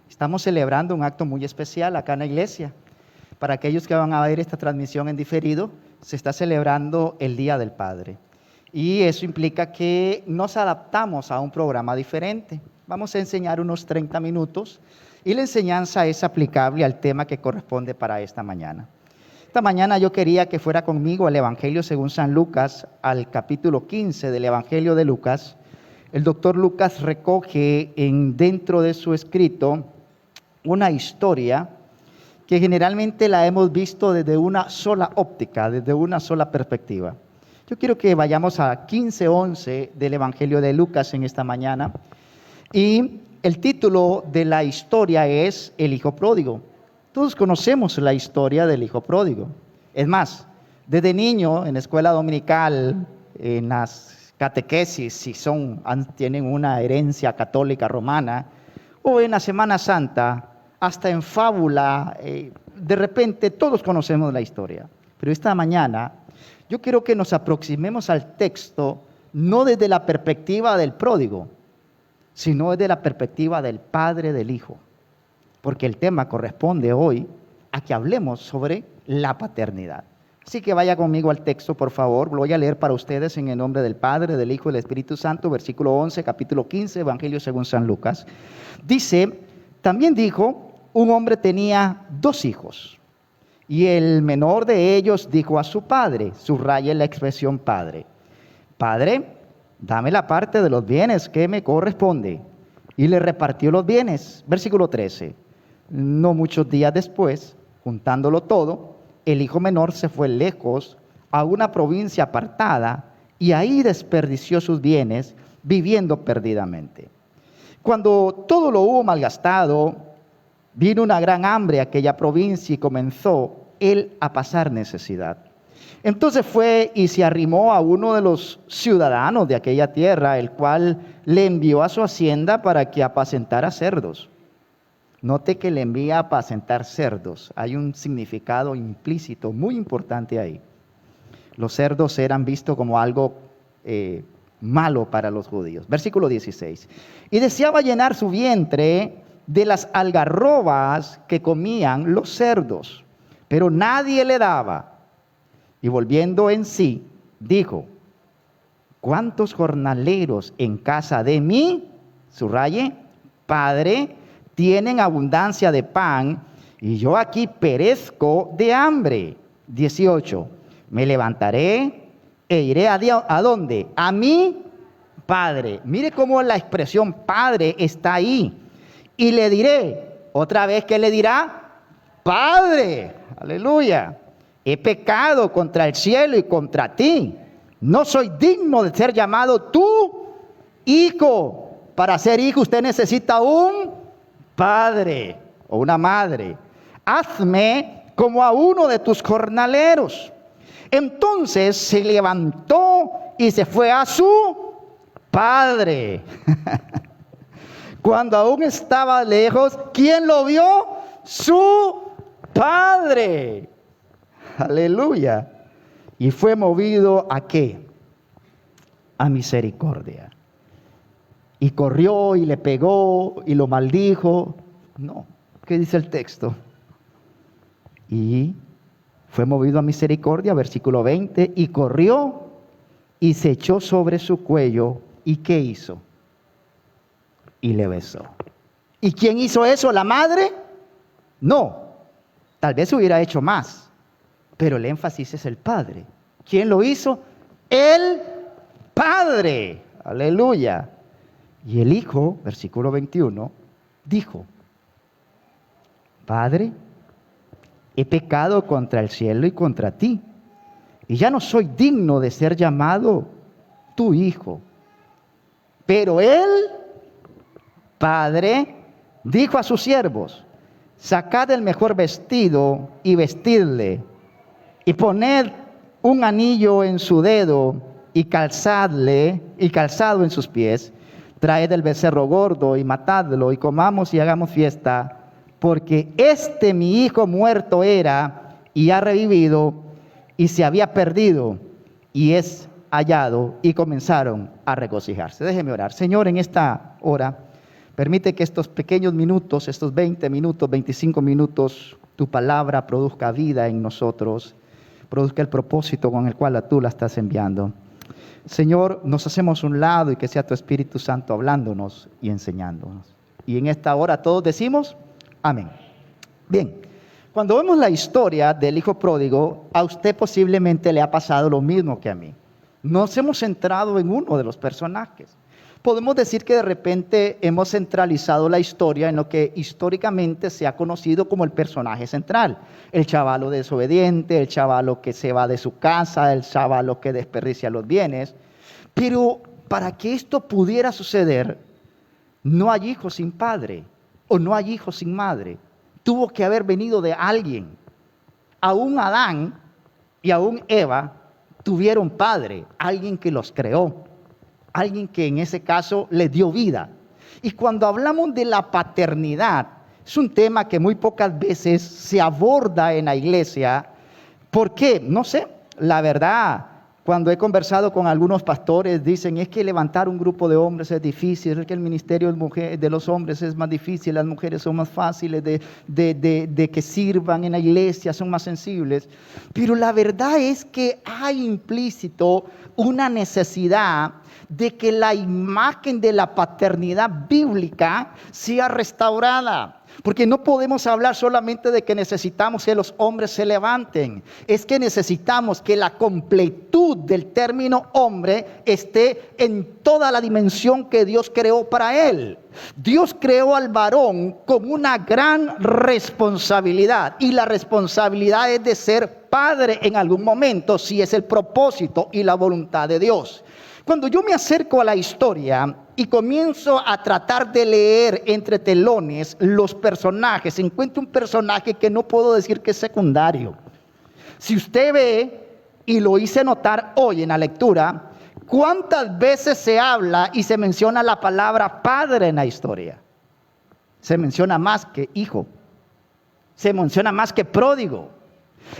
Estamos celebrando un acto muy especial acá en la iglesia. Para aquellos que van a ver esta transmisión en diferido, se está celebrando el Día del Padre. Y eso implica que nos adaptamos a un programa diferente. Vamos a enseñar unos 30 minutos y la enseñanza es aplicable al tema que corresponde para esta mañana. Esta mañana yo quería que fuera conmigo al Evangelio según San Lucas, al capítulo 15 del Evangelio de Lucas. El doctor Lucas recoge dentro de su escrito una historia que generalmente la hemos visto desde una sola óptica, desde una sola perspectiva. Yo quiero que vayamos a 15:11 del Evangelio de Lucas en esta mañana. Y el título de la historia es El Hijo Pródigo. Todos conocemos la historia del Hijo Pródigo. Es más, desde niño en la escuela dominical, en las catequesis, si tienen una herencia católica romana, o en la Semana Santa, hasta en fábula, de repente todos conocemos la historia. Pero esta mañana yo quiero que nos aproximemos al texto no desde la perspectiva del pródigo, sino desde la perspectiva del Padre del Hijo. Porque el tema corresponde hoy a que hablemos sobre la paternidad. Así que vaya conmigo al texto, por favor. Lo voy a leer para ustedes en el nombre del Padre, del Hijo y del Espíritu Santo, versículo 11, capítulo 15, Evangelio según San Lucas. Dice, también dijo, un hombre tenía 2 hijos. Y el menor de ellos dijo a su padre, subraya la expresión padre, Padre, dame la parte de los bienes que me corresponde. Y le repartió los bienes. Versículo 13. No muchos días después, juntándolo todo, el hijo menor se fue lejos a una provincia apartada y ahí desperdició sus bienes viviendo perdidamente. Cuando todo lo hubo malgastado, vino una gran hambre a aquella provincia y comenzó él a pasar necesidad. Entonces fue y se arrimó a uno de los ciudadanos de aquella tierra, el cual le envió a su hacienda para que apacentara cerdos. Note que le envía a apacentar cerdos. Hay un significado implícito muy importante ahí. Los cerdos eran vistos como algo malo para los judíos. Versículo 16. Y deseaba llenar su vientre de las algarrobas que comían los cerdos, pero nadie le daba. Y volviendo en sí, dijo, ¿cuántos jornaleros en casa de mi, subraye, padre, tienen abundancia de pan, y yo aquí perezco de hambre? 18, me levantaré e iré ¿a dónde? A mi padre. Mire cómo la expresión padre está ahí. Y le diré, otra vez, ¿qué le dirá? Padre, aleluya. He pecado contra el cielo y contra ti. No soy digno de ser llamado tu hijo. Para ser hijo usted necesita un padre o una madre. Hazme como a uno de tus jornaleros. Entonces se levantó y se fue a su padre. Cuando aún estaba lejos, ¿quién lo vio? Su padre. Aleluya. Y fue movido ¿a qué? A misericordia. Y corrió y le pegó y lo maldijo. No. ¿Qué dice el texto? Y fue movido a misericordia, versículo 20, y corrió y se echó sobre su cuello. ¿Y qué hizo? Y le besó. ¿Y quién hizo eso? ¿La madre? No. Tal vez hubiera hecho más. Pero el énfasis es el Padre. ¿Quién lo hizo? El Padre. Aleluya. Y el Hijo, versículo 21, dijo, Padre, he pecado contra el cielo y contra ti, y ya no soy digno de ser llamado tu hijo. Pero el Padre dijo a sus siervos, sacad el mejor vestido y vestidle, y poned un anillo en su dedo y calzado en sus pies. Traed el becerro gordo y matadlo y comamos y hagamos fiesta, porque mi hijo muerto era y ha revivido, y se había perdido y es hallado. Y comenzaron a regocijarse. Déjeme orar. Señor, en esta hora Permite que estos pequeños minutos, estos 20 minutos, 25 minutos, tu palabra produzca vida en nosotros, produzca el propósito con el cual tú la estás enviando. Señor, nos hacemos un lado y que sea tu Espíritu Santo hablándonos y enseñándonos. Y en esta hora todos decimos, amén. Bien, cuando vemos la historia del hijo pródigo, a usted posiblemente le ha pasado lo mismo que a mí. Nos hemos centrado en uno de los personajes. Podemos decir que de repente hemos centralizado la historia en lo que históricamente se ha conocido como el personaje central. El chavalo desobediente, el chavalo que se va de su casa, el chavalo que desperdicia los bienes. Pero para que esto pudiera suceder, no hay hijo sin padre o no hay hijo sin madre. Tuvo que haber venido de alguien. Aún Adán y aún Eva tuvieron padre, alguien que los creó. Alguien que en ese caso les dio vida. Y cuando hablamos de la paternidad, es un tema que muy pocas veces se aborda en la iglesia. ¿Por qué? No sé, la verdad, cuando he conversado con algunos pastores, dicen, es que levantar un grupo de hombres es difícil, es que el ministerio de los hombres es más difícil, las mujeres son más fáciles de que sirvan en la iglesia, son más sensibles. Pero la verdad es que hay implícito una necesidad de que la imagen de la paternidad bíblica sea restaurada. Porque no podemos hablar solamente de que necesitamos que los hombres se levanten. Es que necesitamos que la completud del término hombre esté en toda la dimensión que Dios creó para él. Dios creó al varón con una gran responsabilidad. Y la responsabilidad es de ser padre en algún momento, si es el propósito y la voluntad de Dios. Cuando yo me acerco a la historia y comienzo a tratar de leer entre telones los personajes, encuentro un personaje que no puedo decir que es secundario. Si usted ve, y lo hice notar hoy en la lectura, ¿cuántas veces se habla y se menciona la palabra padre en la historia? Se menciona más que hijo, se menciona más que pródigo.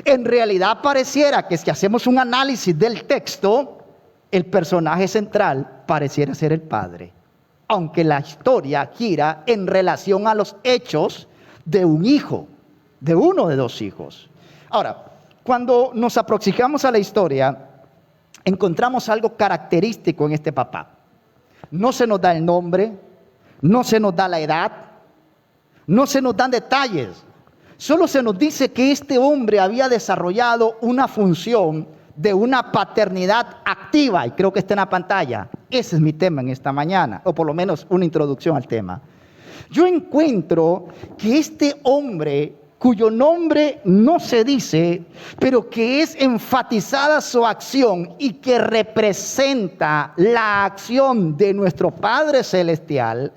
En realidad pareciera que si hacemos un análisis del texto, el personaje central pareciera ser el padre, aunque la historia gira en relación a los hechos de un hijo, de uno de dos hijos. Ahora, cuando nos aproximamos a la historia, encontramos algo característico en este papá. No se nos da el nombre, no se nos da la edad, no se nos dan detalles. Solo se nos dice que este hombre había desarrollado una función de una paternidad activa, y creo que está en la pantalla. Ese es mi tema en esta mañana, o por lo menos una introducción al tema. Yo encuentro que este hombre, cuyo nombre no se dice, pero que es enfatizada su acción y que representa la acción de nuestro Padre Celestial,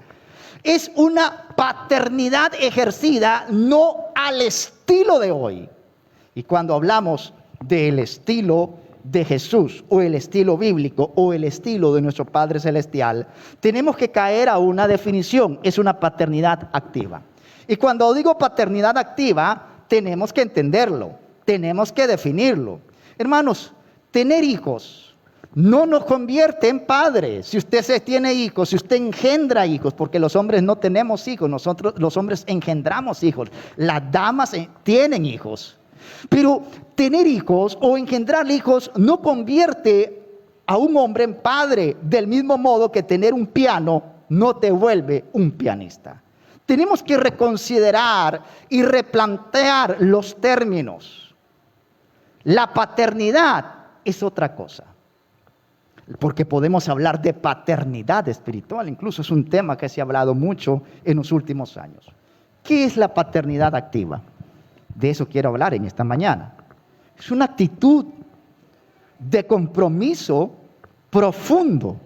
es una paternidad ejercida no al estilo de hoy. Y cuando hablamos del estilo de Jesús, o el estilo bíblico, o el estilo de nuestro Padre Celestial, tenemos que caer a una definición: es una paternidad activa. Y cuando digo paternidad activa, tenemos que entenderlo, tenemos que definirlo. Hermanos, tener hijos no nos convierte en padres. Si usted tiene hijos, si usted engendra hijos, porque los hombres no tenemos hijos, nosotros los hombres engendramos hijos, las damas tienen hijos. Pero tener hijos o engendrar hijos no convierte a un hombre en padre, del mismo modo que tener un piano no te vuelve un pianista. Tenemos que reconsiderar y replantear los términos. La paternidad es otra cosa, porque podemos hablar de paternidad espiritual, incluso es un tema que se ha hablado mucho en los últimos años. ¿Qué es la paternidad activa? De eso quiero hablar en esta mañana. Es una actitud de compromiso profundo,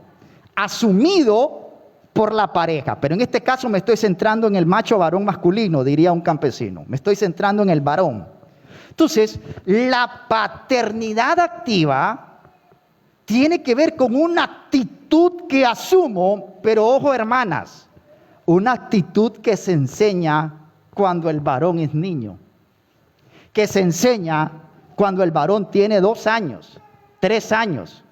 asumido por la pareja. Pero en este caso me estoy centrando en el macho varón masculino, diría un campesino. Me estoy centrando en el varón. Entonces, la paternidad activa tiene que ver con una actitud que asumo, pero ojo hermanas, una actitud que se enseña cuando el varón es niño, que se enseña cuando el varón tiene 2 años, 3 años,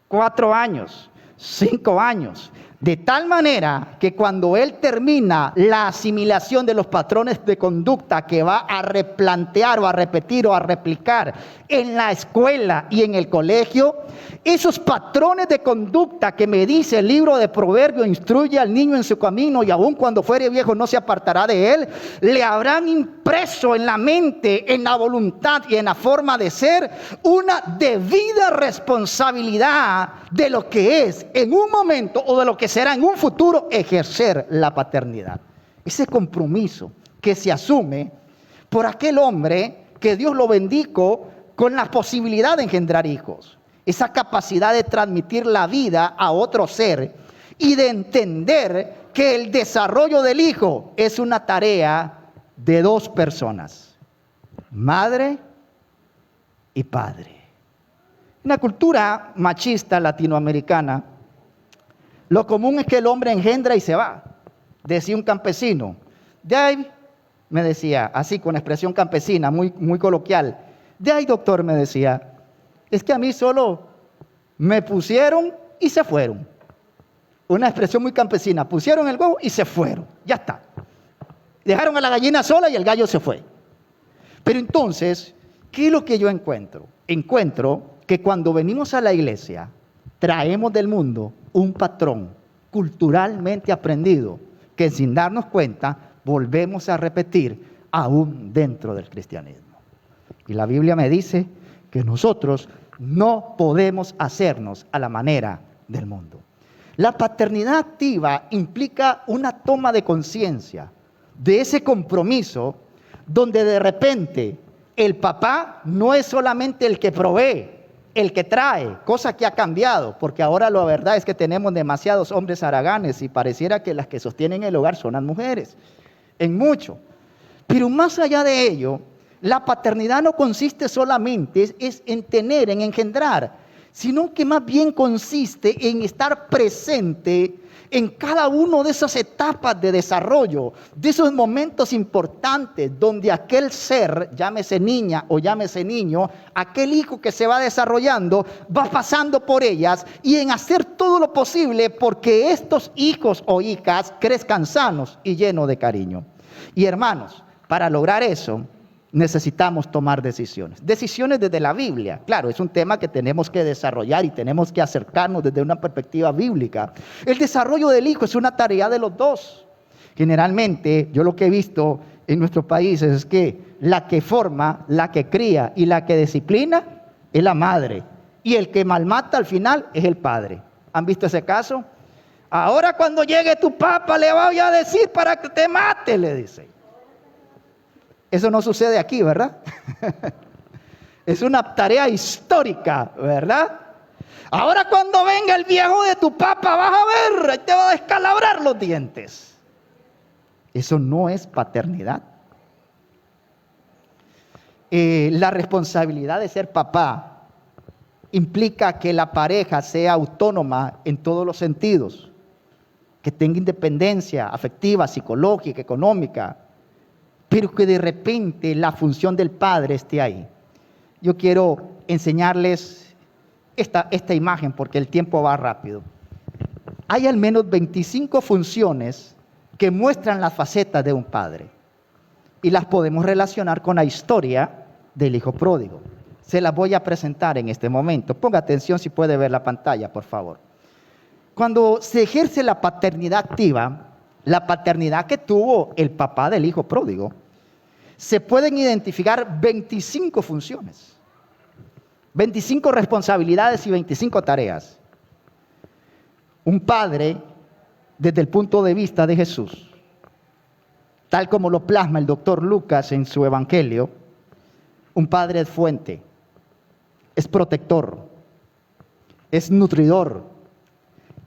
4 años, 5 años, De tal manera que cuando él termina la asimilación de los patrones de conducta que va a replantear o a repetir o a replicar en la escuela y en el colegio, esos patrones de conducta que me dice el libro de Proverbios, instruye al niño en su camino y aun cuando fuere viejo no se apartará de él, le habrán impreso en la mente, en la voluntad y en la forma de ser una debida responsabilidad de lo que es en un momento o de lo que será en un futuro ejercer la paternidad. Ese compromiso que se asume por aquel hombre que Dios lo bendijo con la posibilidad de engendrar hijos. Esa capacidad de transmitir la vida a otro ser y de entender que el desarrollo del hijo es una tarea de dos personas, madre y padre. En la cultura machista latinoamericana, lo común es que el hombre engendra y se va. Decía un campesino, de ahí, me decía, así con expresión campesina, muy coloquial, de ahí, doctor, me decía, es que a mí solo me pusieron y se fueron. Una expresión muy campesina, pusieron el huevo y se fueron, ya está. Dejaron a la gallina sola y el gallo se fue. Pero entonces, ¿qué es lo que yo encuentro? Encuentro que cuando venimos a la iglesia, traemos del mundo un patrón culturalmente aprendido que sin darnos cuenta volvemos a repetir aún dentro del cristianismo. Y la Biblia me dice que nosotros no podemos hacernos a la manera del mundo. La paternidad activa implica una toma de conciencia de ese compromiso donde de repente el papá no es solamente el que provee, el que trae, cosa que ha cambiado, porque ahora la verdad es que tenemos demasiados hombres haraganes y pareciera que las que sostienen el hogar son las mujeres, en mucho. Pero más allá de ello, la paternidad no consiste solamente en tener, en engendrar, sino que más bien consiste en estar presente en cada una de esas etapas de desarrollo, de esos momentos importantes donde aquel ser, llámese niña o llámese niño, aquel hijo que se va desarrollando, va pasando por ellas y en hacer todo lo posible porque estos hijos o hijas crezcan sanos y llenos de cariño. Y hermanos, para lograr eso, necesitamos tomar decisiones. Decisiones desde la Biblia. Claro, es un tema que tenemos que desarrollar y tenemos que acercarnos desde una perspectiva bíblica. El desarrollo del hijo es una tarea de los dos. Generalmente, yo lo que he visto en nuestros países es que la que forma, la que cría y la que disciplina es la madre. Y el que malmata al final es el padre. ¿Han visto ese caso? Ahora cuando llegue tu papá le voy a decir para que te mate, le dice. Eso no sucede aquí, ¿verdad? Es una tarea histórica, ¿verdad? Ahora cuando venga el viejo de tu papá, vas a ver, te va a descalabrar los dientes. Eso no es paternidad. La responsabilidad de ser papá implica que la pareja sea autónoma en todos los sentidos, que tenga independencia afectiva, psicológica, económica, pero que de repente la función del padre esté ahí. Yo quiero enseñarles esta imagen porque el tiempo va rápido. Hay al menos 25 funciones que muestran las facetas de un padre y las podemos relacionar con la historia del hijo pródigo. Se las voy a presentar en este momento. Ponga atención si puede ver la pantalla, por favor. Cuando se ejerce la paternidad activa, la paternidad que tuvo el papá del hijo pródigo, se pueden identificar 25 funciones, 25 responsabilidades y 25 tareas. Un padre, desde el punto de vista de Jesús, tal como lo plasma el doctor Lucas en su evangelio, un padre es fuente, es protector, es nutridor,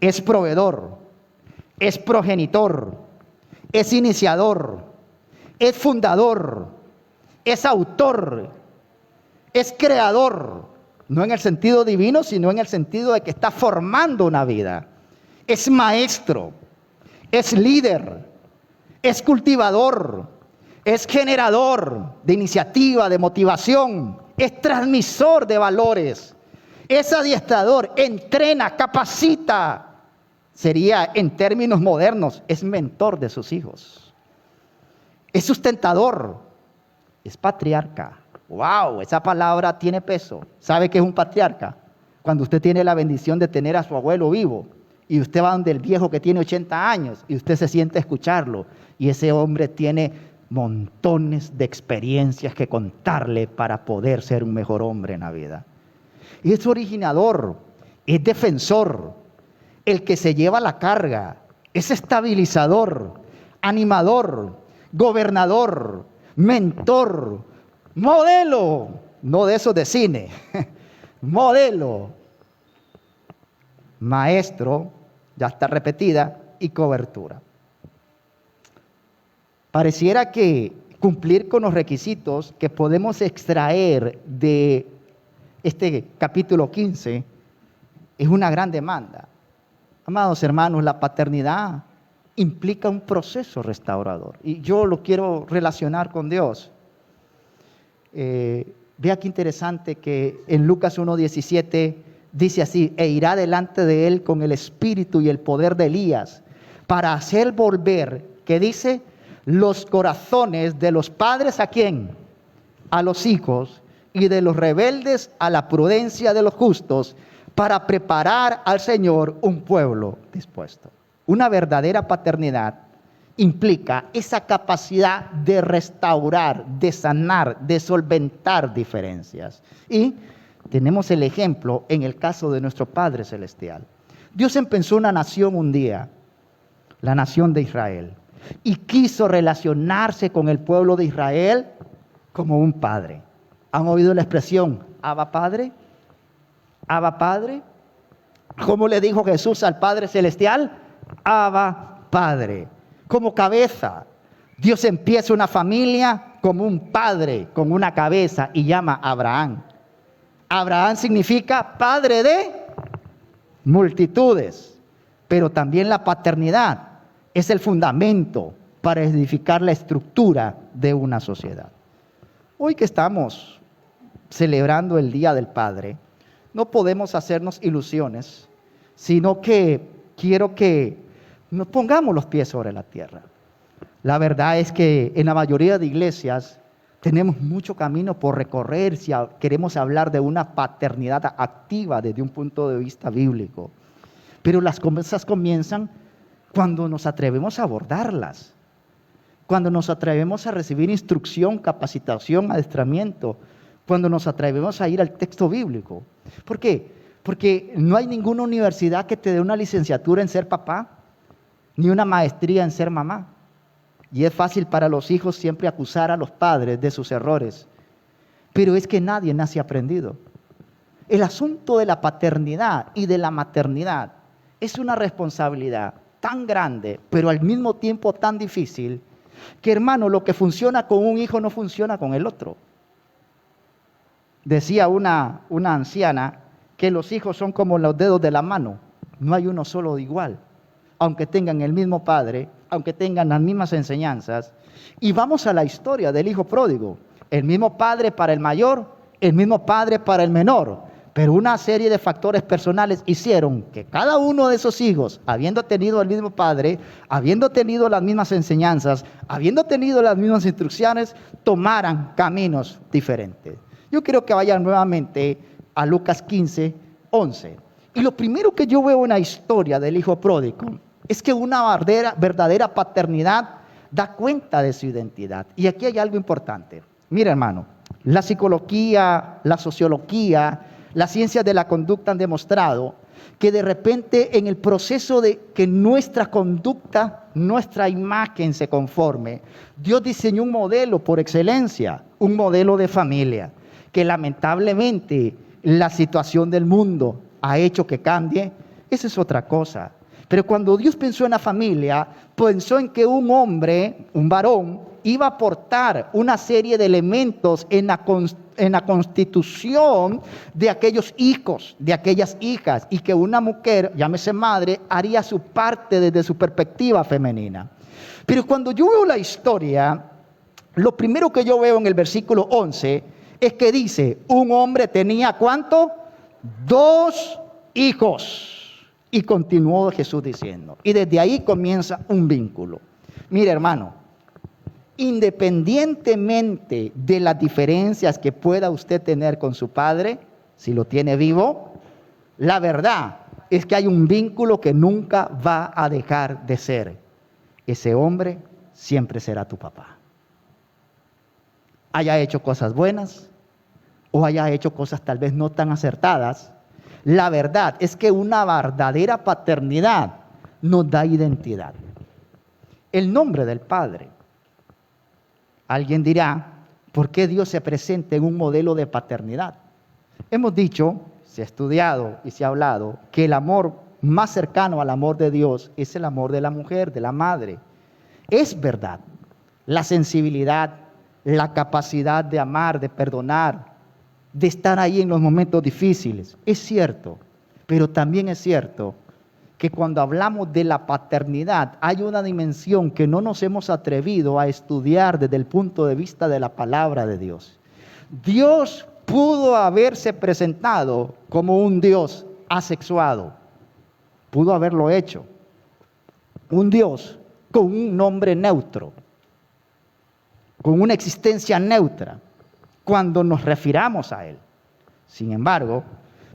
es proveedor, es progenitor, es iniciador, es fundador, es autor, es creador, no en el sentido divino, sino en el sentido de que está formando una vida. Es maestro, es líder, es cultivador, es generador de iniciativa, de motivación, es transmisor de valores, es adiestrador, entrena, capacita, sería en términos modernos, es mentor de sus hijos. Es sustentador, es patriarca. ¡Wow! Esa palabra tiene peso. ¿Sabe qué es un patriarca? Cuando usted tiene la bendición de tener a su abuelo vivo y usted va donde el viejo que tiene 80 años y usted se siente a escucharlo y ese hombre tiene montones de experiencias que contarle para poder ser un mejor hombre en la vida. Y es originador, es defensor, el que se lleva la carga, es estabilizador, animador, gobernador, mentor, modelo, no de esos de cine, modelo, maestro, ya está repetida, y cobertura. Pareciera que cumplir con los requisitos que podemos extraer de este capítulo 15 es una gran demanda. Amados hermanos, la paternidad implica un proceso restaurador. Y yo lo quiero relacionar con Dios. Vea qué interesante que en Lucas 1:17 dice así: e irá delante de él con el espíritu y el poder de Elías, para hacer volver, ¿qué dice? Los corazones de los padres, ¿a quién? A los hijos, y de los rebeldes a la prudencia de los justos, para preparar al Señor un pueblo dispuesto. Una verdadera paternidad implica esa capacidad de restaurar, de sanar, de solventar diferencias. Y tenemos el ejemplo en el caso de nuestro Padre Celestial. Dios empezó una nación un día, la nación de Israel, y quiso relacionarse con el pueblo de Israel como un padre. ¿Han oído la expresión Abba Padre? Abba Padre. ¿Cómo le dijo Jesús al Padre Celestial? Abba Padre. Como cabeza. Dios empieza una familia como un padre, con una cabeza, y llama a Abraham. Abraham significa padre de multitudes, pero también la paternidad es el fundamento para edificar la estructura de una sociedad. Hoy que estamos celebrando el Día del Padre, no podemos hacernos ilusiones, sino que quiero que nos pongamos los pies sobre la tierra. La verdad es que en la mayoría de iglesias tenemos mucho camino por recorrer si queremos hablar de una paternidad activa desde un punto de vista bíblico. Pero las cosas comienzan cuando nos atrevemos a abordarlas, cuando nos atrevemos a recibir instrucción, capacitación, adiestramiento, cuando nos atrevemos a ir al texto bíblico. ¿Por qué? Porque no hay ninguna universidad que te dé una licenciatura en ser papá, ni una maestría en ser mamá. Y es fácil para los hijos siempre acusar a los padres de sus errores. Pero es que nadie nace aprendido. El asunto de la paternidad y de la maternidad es una responsabilidad tan grande, pero al mismo tiempo tan difícil, que hermano, lo que funciona con un hijo no funciona con el otro. Decía una anciana que los hijos son como los dedos de la mano, no hay uno solo igual, aunque tengan el mismo padre, aunque tengan las mismas enseñanzas. Y vamos a la historia del hijo pródigo, el mismo padre para el mayor, el mismo padre para el menor, pero una serie de factores personales hicieron que cada uno de esos hijos, habiendo tenido el mismo padre, habiendo tenido las mismas enseñanzas, habiendo tenido las mismas instrucciones, tomaran caminos diferentes. Yo quiero que vayan nuevamente a Lucas 15:11. Y lo primero que yo veo en la historia del hijo pródigo es que una verdadera paternidad da cuenta de su identidad. Y aquí hay algo importante. Mira, hermano, la psicología, la sociología, las ciencias de la conducta han demostrado que de repente en el proceso de que nuestra conducta, nuestra imagen se conforme, Dios diseñó un modelo por excelencia, un modelo de familia, que lamentablemente la situación del mundo ha hecho que cambie. Esa es otra cosa. Pero cuando Dios pensó en la familia, pensó en que un hombre, un varón, iba a aportar una serie de elementos en la constitución de aquellos hijos, de aquellas hijas, y que una mujer, llámese madre, haría su parte desde su perspectiva femenina. Pero cuando yo veo la historia, lo primero que yo veo en el versículo 11 es que dice, un hombre tenía ¿cuánto? 2 hijos. Y continuó Jesús diciendo, y desde ahí comienza un vínculo. Mire, hermano, independientemente de las diferencias que pueda usted tener con su padre, si lo tiene vivo, la verdad es que hay un vínculo que nunca va a dejar de ser. Ese hombre siempre será tu papá. Haya hecho cosas buenas o haya hecho cosas tal vez no tan acertadas, la verdad es que una verdadera paternidad nos da identidad. El nombre del Padre. Alguien dirá, ¿por qué Dios se presenta en un modelo de paternidad? Hemos dicho, se ha estudiado y se ha hablado, que el amor más cercano al amor de Dios es el amor de la mujer, de la madre. Es verdad, la sensibilidad, la capacidad de amar, de perdonar, de estar ahí en los momentos difíciles, es cierto, pero también es cierto que cuando hablamos de la paternidad hay una dimensión que no nos hemos atrevido a estudiar desde el punto de vista de la palabra de Dios. Dios pudo haberse presentado como un Dios asexuado, pudo haberlo hecho, un Dios con un nombre neutro, con una existencia neutra, cuando nos refiramos a Él. Sin embargo,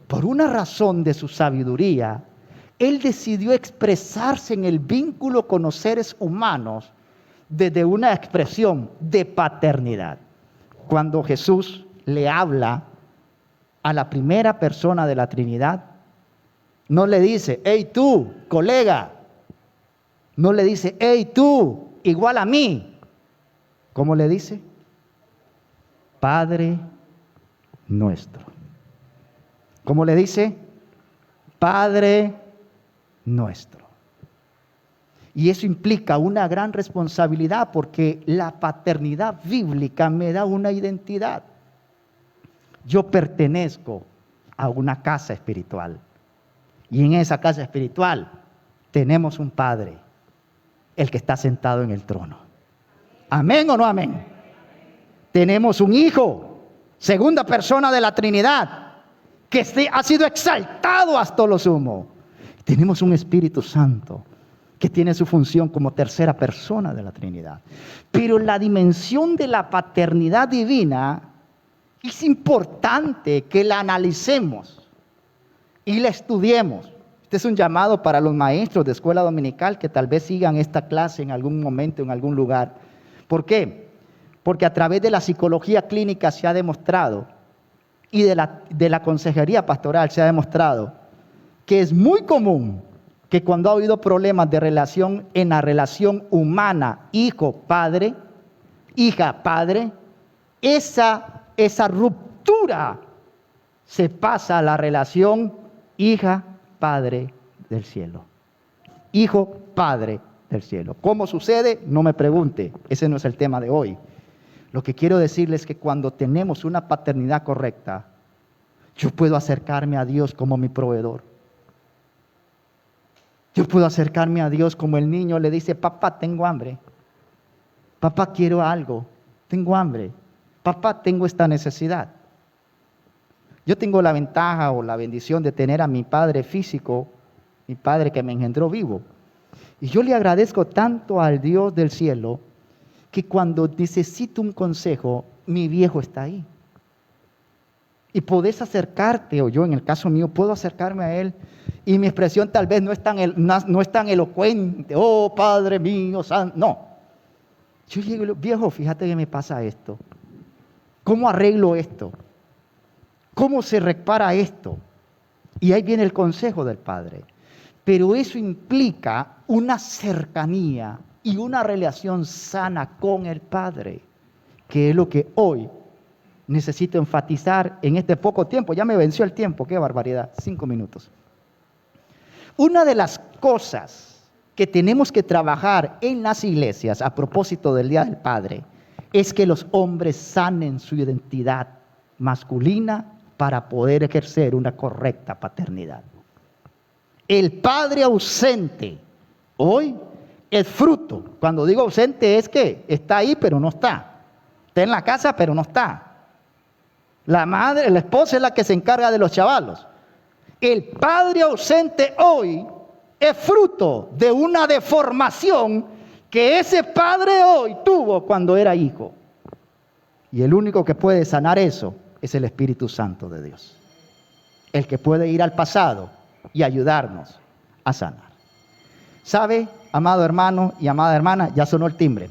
por una razón de su sabiduría, Él decidió expresarse en el vínculo con los seres humanos desde una expresión de paternidad. Cuando Jesús le habla a la primera persona de la Trinidad, no le dice, hey tú, colega, no le dice, hey tú, igual a mí. ¿Cómo le dice? Padre nuestro. ¿Cómo le dice? Padre nuestro. Y eso implica una gran responsabilidad porque la paternidad bíblica me da una identidad. Yo pertenezco a una casa espiritual. Y en esa casa espiritual tenemos un Padre, el que está sentado en el trono. ¿Amén o no amén? Tenemos un Hijo, segunda persona de la Trinidad, que ha sido exaltado hasta lo sumo. Tenemos un Espíritu Santo, que tiene su función como tercera persona de la Trinidad. Pero la dimensión de la paternidad divina es importante que la analicemos y la estudiemos. Este es un llamado para los maestros de escuela dominical que tal vez sigan esta clase en algún momento, en algún lugar. ¿Por qué? Porque a través de la psicología clínica se ha demostrado, y de la consejería pastoral se ha demostrado, que es muy común que cuando ha habido problemas de relación en la relación humana, hijo-padre, hija-padre, esa ruptura se pasa a la relación hija-padre del cielo. Hijo-padre del cielo. ¿Cómo sucede? No me pregunte, ese no es el tema de hoy. Lo que quiero decirles es que cuando tenemos una paternidad correcta, yo puedo acercarme a Dios como mi proveedor. Yo puedo acercarme a Dios como el niño le dice, papá, tengo hambre. Papá, quiero algo. Tengo hambre. Papá, tengo esta necesidad. Yo tengo la ventaja o la bendición de tener a mi padre físico, mi padre que me engendró vivo. Y yo le agradezco tanto al Dios del cielo que cuando necesito un consejo, mi viejo está ahí. Y podés acercarte, o yo en el caso mío, puedo acercarme a él, y mi expresión tal vez no es tan elocuente, oh Padre mío, santo, no. Yo llego y digo, viejo, fíjate que me pasa esto. ¿Cómo arreglo esto? ¿Cómo se repara esto? Y ahí viene el consejo del Padre. Pero eso implica una cercanía y una relación sana con el Padre, que es lo que hoy necesito enfatizar en este poco tiempo. Ya me venció el tiempo, qué barbaridad, 5 minutos. Una de las cosas que tenemos que trabajar en las iglesias a propósito del Día del Padre es que los hombres sanen su identidad masculina para poder ejercer una correcta paternidad. El padre ausente hoy es fruto. Cuando digo ausente es que está ahí pero no está. Está en la casa pero no está. La madre, la esposa es la que se encarga de los chavalos. El padre ausente hoy es fruto de una deformación que ese padre hoy tuvo cuando era hijo. Y el único que puede sanar eso es el Espíritu Santo de Dios. El que puede ir al pasado y ayudarnos a sanar. ¿Sabe, amado hermano y amada hermana? Ya sonó el timbre.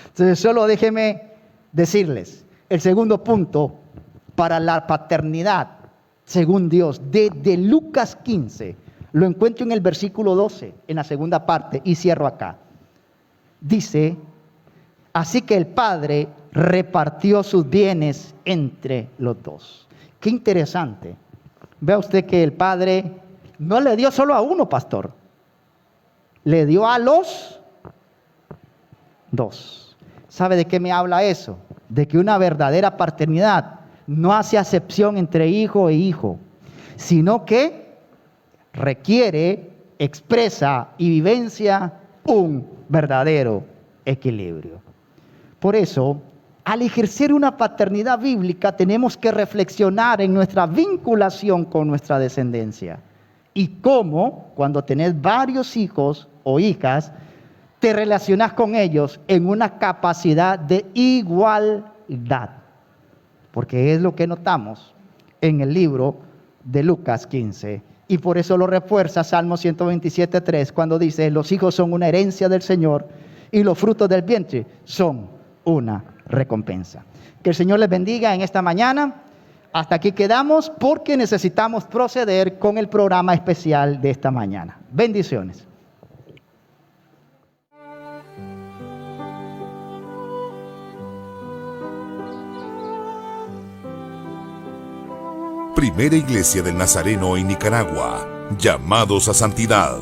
Entonces solo déjeme decirles, el segundo punto para la paternidad, según Dios, desde Lucas 15, lo encuentro en el versículo 12, en la segunda parte, y cierro acá. Dice, así que el padre repartió sus bienes entre los dos. Qué interesante. Vea usted que el padre no le dio solo a uno, pastor. Le dio a los dos. ¿Sabe de qué me habla eso? De que una verdadera paternidad no hace acepción entre hijo e hijo, sino que requiere, expresa y vivencia un verdadero equilibrio. Por eso, al ejercer una paternidad bíblica, tenemos que reflexionar en nuestra vinculación con nuestra descendencia y cómo, cuando tenés varios hijos o hijas, te relacionas con ellos en una capacidad de igualdad. Porque es lo que notamos en el libro de Lucas 15. Y por eso lo refuerza Salmo 127:3 cuando dice, los hijos son una herencia del Señor y los frutos del vientre son una recompensa. Que el Señor les bendiga en esta mañana. Hasta aquí quedamos porque necesitamos proceder con el programa especial de esta mañana. Bendiciones. Primera Iglesia del Nazareno en Nicaragua, llamados a santidad.